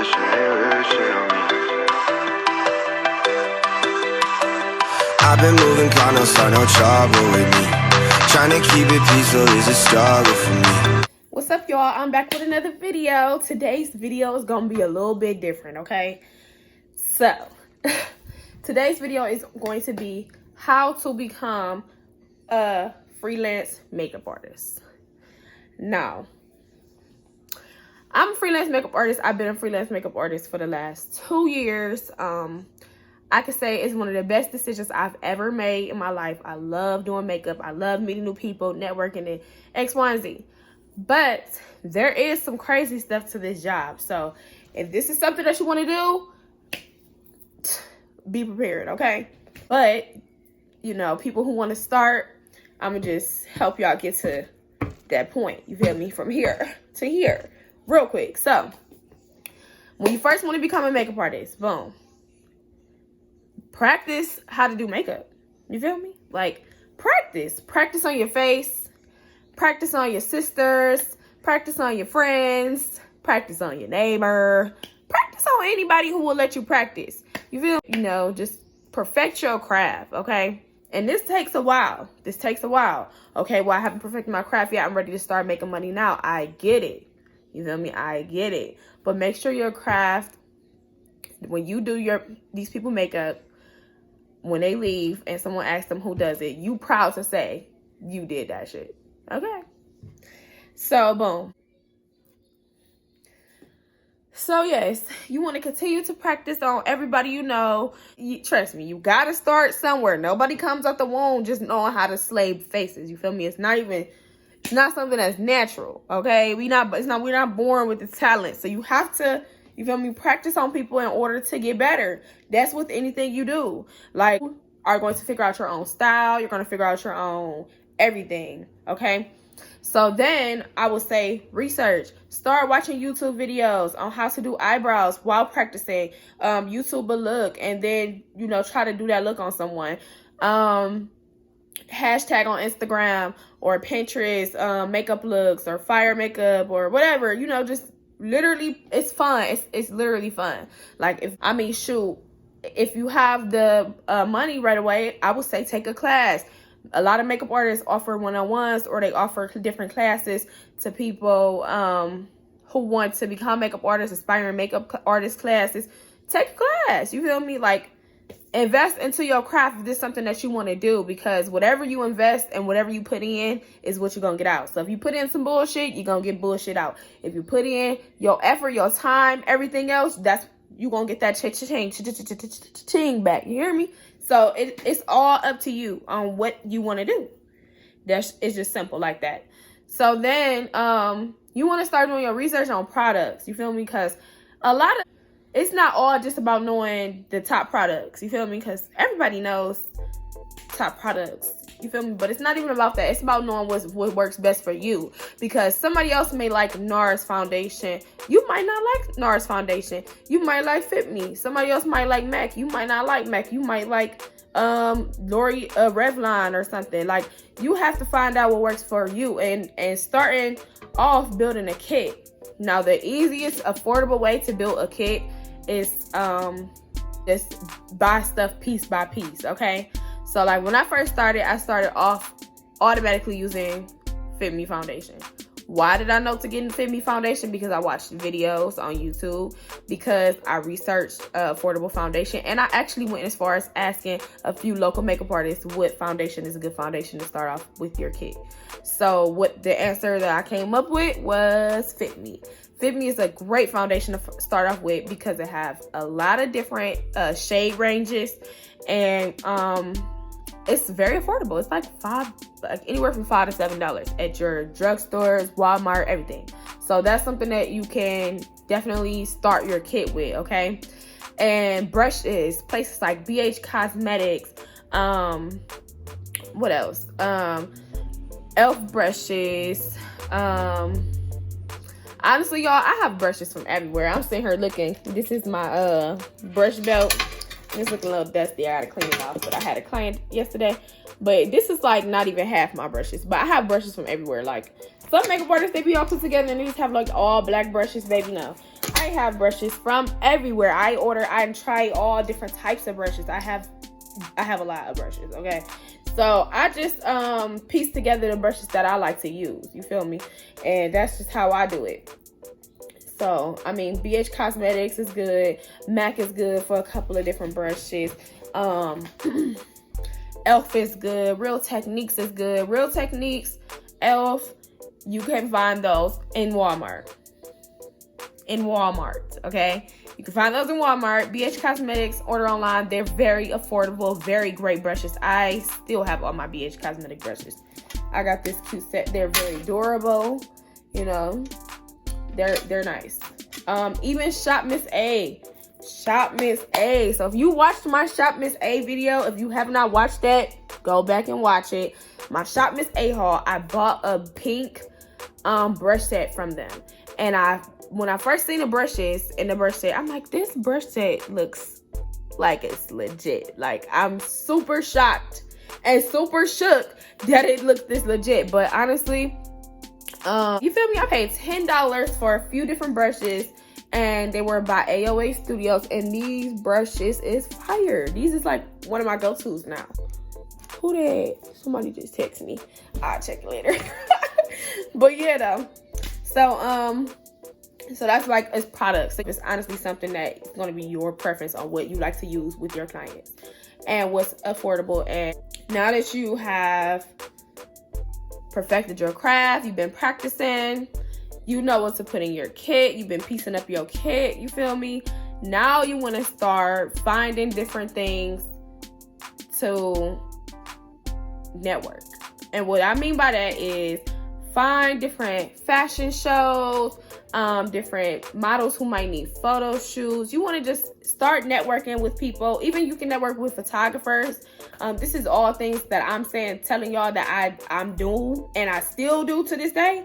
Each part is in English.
I've been moving, got no start, no trouble with me. Trying to keep it peaceful is a struggle for me. What's up, y'all? I'm back with another video. Today's video is gonna be a little bit different, okay? So, today's video is going to be how to become a freelance makeup artist. Now, I'm a freelance makeup artist. I've been a freelance makeup artist for the last 2 years. I could say it's one of the best decisions I've ever made in my life. I love doing makeup. I love meeting new people, networking, and X, Y, and Z. But there is some crazy stuff to this job. So if this is something that you want to do, be prepared, okay? But, you know, people who want to start, I'm going to just help y'all get to that point. You feel me? From here to here real quick. So when you first want to become a makeup artist, boom. Practice how to do makeup. You feel me? Like, practice on your face, practice on your sisters, practice on your friends, practice on your neighbor, practice on anybody who will let you practice. You feel, you know, just perfect your craft, okay? And this takes a while. Okay, well, I haven't perfected my craft yet. I'm ready to start making money now. I get it. You feel me? I get it. But make sure your craft, when you do these people makeup, when they leave and someone asks them who does it, you proud to say you did that shit. Okay. So, boom. So, yes, you want to continue to practice on everybody you know. Trust me, you got to start somewhere. Nobody comes out the womb just knowing how to slay faces. You feel me? It's not something that's natural, okay? We're not born with the talent. So you have to, you feel me, practice on people in order to get better. That's with anything you do. Like, you are going to figure out your own style. You're going to figure out your own everything, okay? So then I would say research. Start watching YouTube videos on how to do eyebrows while practicing. YouTube a look, and then, you know, try to do that look on someone. Hashtag on Instagram or Pinterest, makeup looks or fire makeup or whatever, you know, just literally, it's fun. It's literally fun. Like, if you have the money right away, I would say take a class. A lot of makeup artists offer one-on-ones, or they offer different classes to people who want to become makeup artists, aspiring makeup artist classes. Take a class. You feel me? Like, invest into your craft if this is something that you want to do, because whatever you invest and whatever you put in is what you're going to get out. So if you put in some bullshit, you're going to get bullshit out. If you put in your effort, your time, everything else, you're going to get that ching back. You hear me? So it's all up to you on what you want to do. It's just simple like that. So then you want to start doing your research on products. You feel me? Because it's not all just about knowing the top products. You feel me? Because everybody knows top products. You feel me? But it's not even about that. It's about knowing what works best for you. Because somebody else may like NARS foundation. You might not like NARS foundation. You might like Fit Me. Somebody else might like MAC. You might not like MAC. You might like L'Oreal Revlon or something. Like, you have to find out what works for you. And starting off building a kit. Now, the easiest affordable way to build a kit is just buy stuff piece by piece, okay? So, like, when I first started, I started off automatically using Fit Me foundation. Why did I know to get into Fit Me foundation? Because I watched videos on YouTube, because I researched affordable foundation, and I actually went as far as asking a few local makeup artists what foundation is a good foundation to start off with your kit. So what the answer that I came up with was Fit Me. Fit Me is a great foundation to start off with because it has a lot of different shade ranges, and it's very affordable. It's like anywhere from $5 to $7 at your drugstores, Walmart, everything. So that's something that you can definitely start your kit with, okay? And brushes, places like BH Cosmetics, what else? Elf brushes. Honestly, y'all, I have brushes from everywhere. I'm sitting here looking. This is my brush belt. It's looking a little dusty. I gotta clean it off, but I had a client yesterday. But this is like not even half my brushes. But I have brushes from everywhere. Like, some makeup artists, they be all put together and they just have like all black brushes. Baby, no. I I have brushes from everywhere. I try all different types of brushes. I have a lot of brushes, okay? So I just piece together the brushes that I like to use, you feel me? And that's just how I do it. So, I mean, BH Cosmetics is good. MAC is good for a couple of different brushes. Elf is good. Real Techniques is good. Real Techniques, Elf, you can find those in Walmart. Okay? You can find those in Walmart. BH Cosmetics, order online. They're very affordable, very great brushes. I still have all my BH Cosmetic brushes. I got this cute set. They're very durable, you know. They're nice. Even Shop Miss A. So if you watched my Shop Miss A video, if you have not watched that, go back and watch it. My Shop Miss A haul, I bought a pink brush set from them. And when I first seen the brushes in the brush set, I'm like, this brush set looks like it's legit. Like, I'm super shocked and super shook that it looks this legit. But honestly, you feel me? I paid $10 for a few different brushes, and they were by AOA Studios, and these brushes is fire. These is like one of my go-tos now. Who that? Somebody just text me. I'll check later. But yeah, though. So that's like as products. It's honestly something that is going to be your preference on what you like to use with your clients and what's affordable. And now that you have perfected your craft, you've been practicing, you know what to put in your kit, you've been piecing up your kit, you feel me? Now you want to start finding different things to network. And what I mean by that is find different fashion shows, different models who might need photo shoots. You want to just start networking with people. Even you can network with photographers. This is all things that I'm telling y'all that I'm doing, and I still do to this day.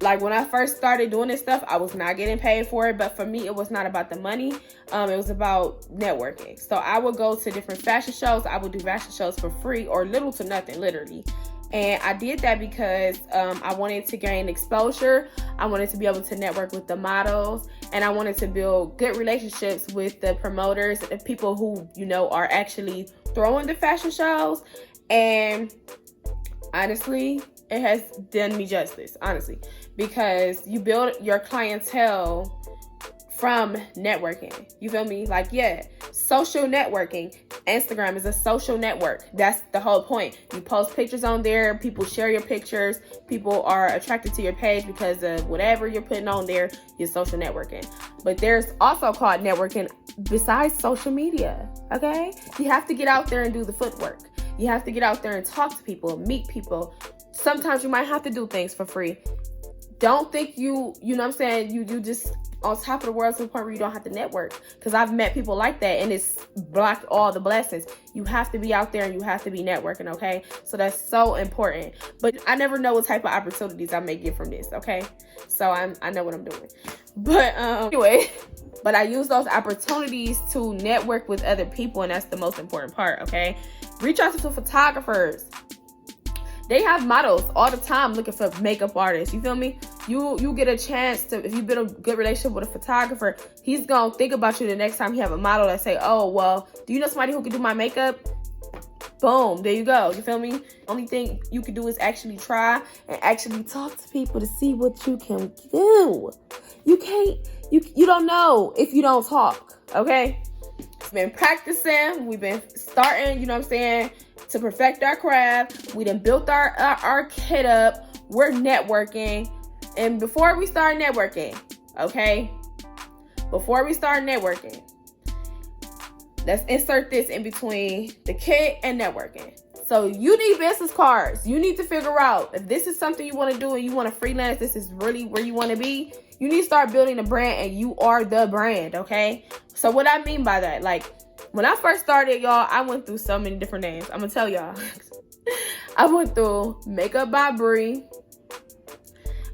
Like when I first started doing this stuff, I was not getting paid for it, but for me, it was not about the money. It was about networking. So I would go to different fashion shows. I would do fashion shows for free or little to nothing, literally. And I did that because I wanted to gain exposure. I wanted to be able to network with the models, and I wanted to build good relationships with the promoters and people who, you know, are actually throwing the fashion shows. And honestly, it has done me justice, honestly, because you build your clientele from networking. You feel me? Like, yeah, social networking. Instagram is a social network. That's the whole point. You post pictures on there. People share your pictures. People are attracted to your page because of whatever you're putting on there. You're social networking. But there's also called networking besides social media, okay? You have to get out there and do the footwork. You have to get out there and talk to people, meet people. Sometimes you might have to do things for free. Don't think you know what I'm saying, you just on top of the world to the point where you don't have to network. Because I've met people like that, and it's blocked all the blessings. You have to be out there and you have to be networking, okay? So that's so important. But I never know what type of opportunities I may get from this, okay? So I know what I'm doing. But anyway, but I use those opportunities to network with other people, and that's the most important part, okay? Reach out to some photographers. They have models all the time looking for makeup artists. You feel me? You get a chance to, if you've been a good relationship with a photographer, he's going to think about you the next time he have a model that say, oh, well, do you know somebody who can do my makeup? Boom, there you go. You feel me? Only thing you can do is actually try and actually talk to people to see what you can do. You can't, you don't know if you don't talk, okay? We've been practicing. We've been starting, you know what I'm saying, to perfect our craft. We done built our kit up. We're networking. And before we start networking, okay? Before we start networking, let's insert this in between the kit and networking. So you need business cards. You need to figure out if this is something you want to do and you want to freelance, this is really where you want to be. You need to start building a brand, and you are the brand, okay? So what I mean by that, like, when I first started, y'all, I went through so many different names. I'm going to tell y'all. I went through Makeup by Bree.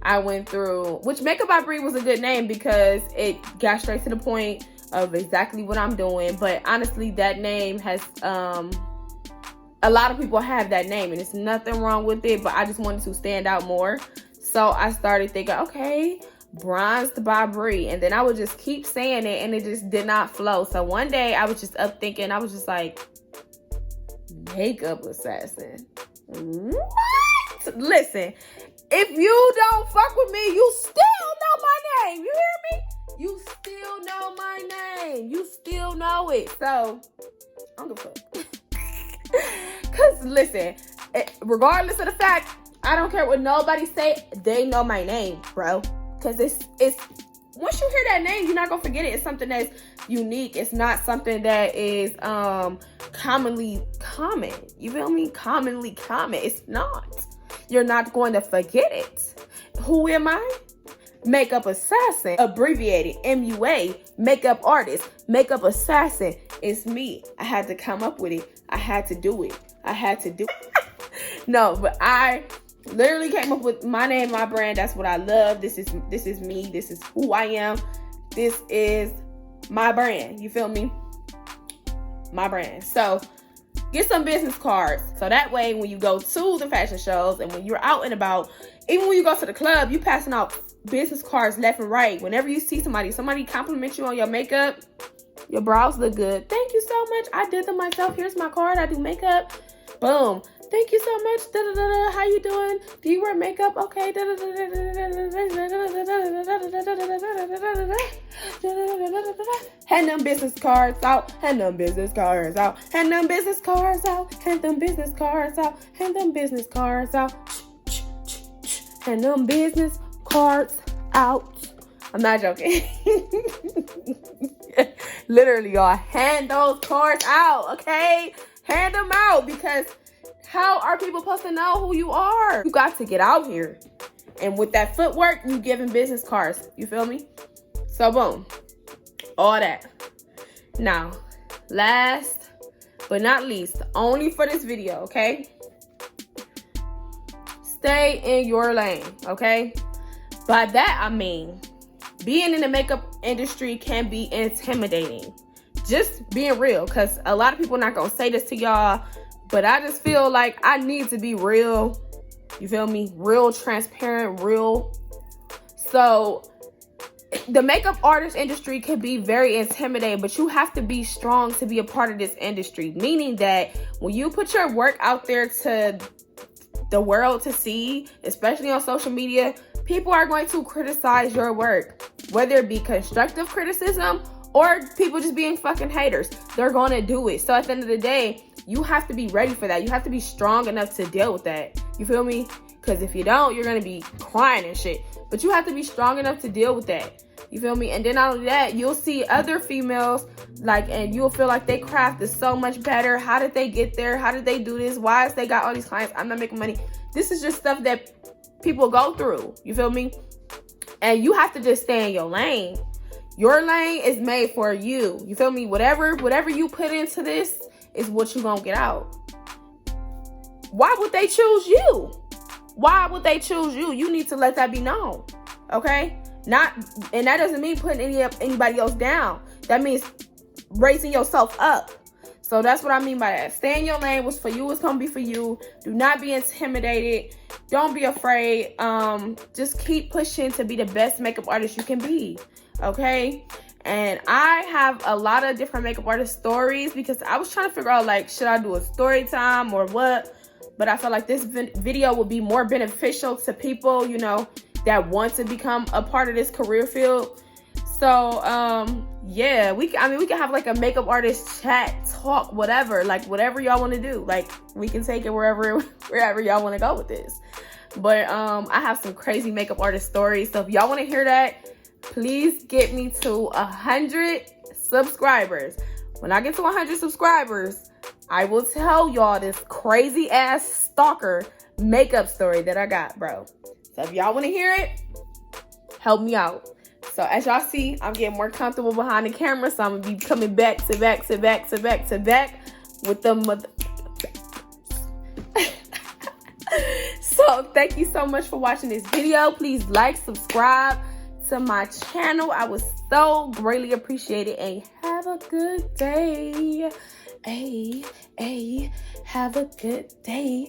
I went through, which Makeup by Bree was a good name because it got straight to the point of exactly what I'm doing. But honestly, that name has, a lot of people have that name, and it's nothing wrong with it, but I just wanted to stand out more. So I started thinking, okay, bronzed by Brie. And then I would just keep saying it, and it just did not flow. So one day I was just up thinking, I was just like, makeup assassin. What? Listen, if you don't fuck with me, you still know my name. You hear me? You still know my name. You still know it. So, I don't give a fuck. Because, listen, regardless of the fact, I don't care what nobody say, they know my name, bro. Because it's once you hear that name, you're not going to forget it. It's something that's unique. It's not something that is commonly common. You feel me? Commonly common. It's not. You're not going to forget it. Who am I? Makeup assassin, abbreviated MUA, makeup artist, makeup assassin. It's me. I had to come up with it. I had to do it. No, but I literally came up with my name, my brand. That's what I love. This is me. This is who I am. This is my brand. You feel me? My brand. So get some business cards. So that way, when you go to the fashion shows and when you're out and about, even when you go to the club, you passing out business cards left and right. Whenever you see somebody compliment you on your makeup, your brows look good. Thank you so much. I did them myself. Here's my card. I do makeup. Boom. Thank you so much. Da, da, da, da. How you doing? Do you wear makeup? Okay. Da, da, da, da, da. Hand them business cards out. Hand them business cards out. Hand them business cards out. Hand them business cards out. Hand them business cards out. Hand them business cards out. I'm not joking. Literally, y'all, hand those cards out, okay? Hand them out, because how are people supposed to know who you are? You got to get out here. And with that footwork, you giving business cards. You feel me? So boom. All that. Now, last but not least, only for this video, okay? Stay in your lane, okay? By that, I mean, being in the makeup industry can be intimidating. Just being real, because a lot of people not going to say this to y'all, but I just feel like I need to be real. You feel me? Real, transparent, real. So, the makeup artist industry can be very intimidating, but you have to be strong to be a part of this industry. Meaning that when you put your work out there to the world to see, especially on social media, people are going to criticize your work, whether it be constructive criticism or people just being fucking haters. They're going to do it. So at the end of the day, you have to be ready for that. You have to be strong enough to deal with that. You feel me? Because if you don't, you're going to be crying and shit. But you have to be strong enough to deal with that. You feel me? And then not only that, you'll see other females, and you'll feel like they craft is so much better. How did they get there? How did they do this? Why is they got all these clients? I'm not making money. This is just stuff that people go through. You feel me? And you have to just stay in your lane. Your lane is made for you. You feel me? Whatever you put into this is what you're going to get out. Why would they choose you? Why would they choose you? You need to let that be known. Okay? And that doesn't mean putting anybody else down. That means raising yourself up. So that's what I mean by that. Stay in your lane. What's for you is going to be for you. Do not be intimidated. Don't be afraid. Just keep pushing to be the best makeup artist you can be. Okay? And I have a lot of different makeup artist stories because I was trying to figure out, should I do a story time or what? But I felt like this video would be more beneficial to people, that want to become a part of this career field. So, yeah, we can have a makeup artist chat, talk, whatever y'all want to do. We can take it wherever y'all want to go with this. But I have some crazy makeup artist stories. So if y'all want to hear that, please get me to 100 subscribers. When I get to 100 subscribers, I will tell y'all this crazy ass stalker makeup story that I got, bro. So if y'all want to hear it, help me out. So as y'all see, I'm getting more comfortable behind the camera. So I'm going to be coming back to back with them. So thank you so much for watching this video. Please like, subscribe to my channel. I would so greatly appreciate it. And have a good day. Have a good day.